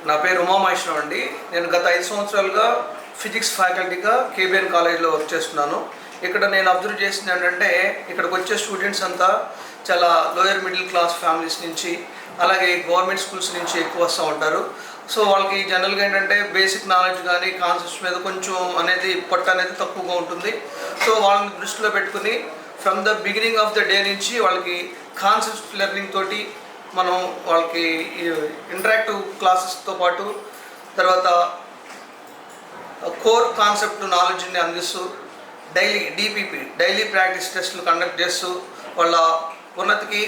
నా పేరు ఉమామహేశ్వరం అండి. నేను గత 5 సంవత్సరాలుగా ఫిజిక్స్ ఫ్యాకల్టీగా కేబిఎన్ కాలేజ్లో వర్క్ చేస్తున్నాను. ఇక్కడ నేను అబ్జర్వ్ చేసింది ఏంటంటే, ఇక్కడికి వచ్చే స్టూడెంట్స్ అంతా చాలా లోయర్ మిడిల్ క్లాస్ ఫ్యామిలీస్ నుంచి, అలాగే గవర్నమెంట్ స్కూల్స్ నుంచి ఎక్కువ వస్తూ ఉంటారు. సో వాళ్ళకి జనరల్గా ఏంటంటే బేసిక్ నాలెడ్జ్ కానీ కాన్సెప్ట్స్ మీద కొంచెం అనేది పట్టు అనేది తక్కువగా ఉంటుంది. సో వాళ్ళని దృష్టిలో పెట్టుకుని from the beginning of the day నుంచి వాళ్ళకి కాన్సెప్ట్ లెర్నింగ్ తోటి మనం వాళ్ళకి ఇంటరాక్టివ్ క్లాసెస్తో పాటు తర్వాత కోర్ కాన్సెప్ట్ నాలెడ్జ్ని అందిస్తూ డైలీ ప్రాక్టీస్ టెస్టులు కండక్ట్ చేస్తూ వాళ్ళ ఉన్నతికి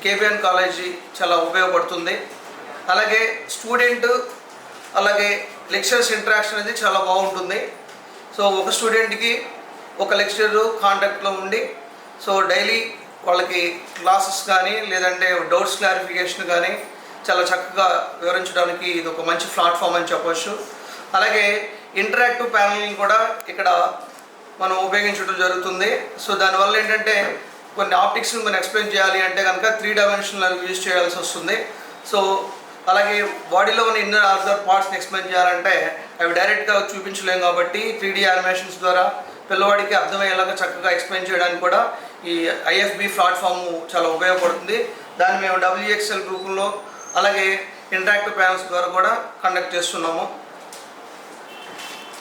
కేబిఎన్ కాలేజీ చాలా ఉపయోగపడుతుంది. అలాగే స్టూడెంట్ అలాగే లెక్చరర్స్ ఇంటరాక్షన్ అనేది చాలా బాగుంటుంది. సో ఒక స్టూడెంట్కి ఒక లెక్చరర్ కాంటాక్ట్లో ఉండి సో డైలీ వాళ్ళకి క్లాసెస్ కానీ లేదంటే డౌట్స్ క్లారిఫికేషన్ కానీ చాలా చక్కగా వివరించడానికి ఇది ఒక మంచి ప్లాట్ఫామ్ అని చెప్పవచ్చు. అలాగే ఇంటరాక్టివ్ ప్యానల్ని కూడా ఇక్కడ మనం ఉపయోగించడం జరుగుతుంది. సో దానివల్ల ఏంటంటే కొన్ని ఆప్టిక్స్ని మనం ఎక్స్ప్లెయిన్ చేయాలి అంటే కనుక 3 డైమెన్షనల్ యూజ్ చేయాల్సి వస్తుంది. సో అలాగే బాడీలో ఉన్న ఇన్నర్ అదర్ పార్ట్స్ని ఎక్స్ప్లెయిన్ చేయాలంటే అవి డైరెక్ట్గా చూపించలేము కాబట్టి 3D యానిమేషన్స్ ద్వారా పిల్లవాడికి అర్థమయ్యేలాగా చక్కగా ఎక్స్ప్లెయిన్ చేయడానికి కూడా ఈ ఐఎఫ్బి ప్లాట్ఫామ్ చాలా ఉపయోగపడుతుంది. దాన్ని మేము WXL గ్రూపుల్లో అలాగే ఇంటరాక్టివ్ ప్యానల్స్ ద్వారా కూడా కండక్ట్ చేస్తున్నాము.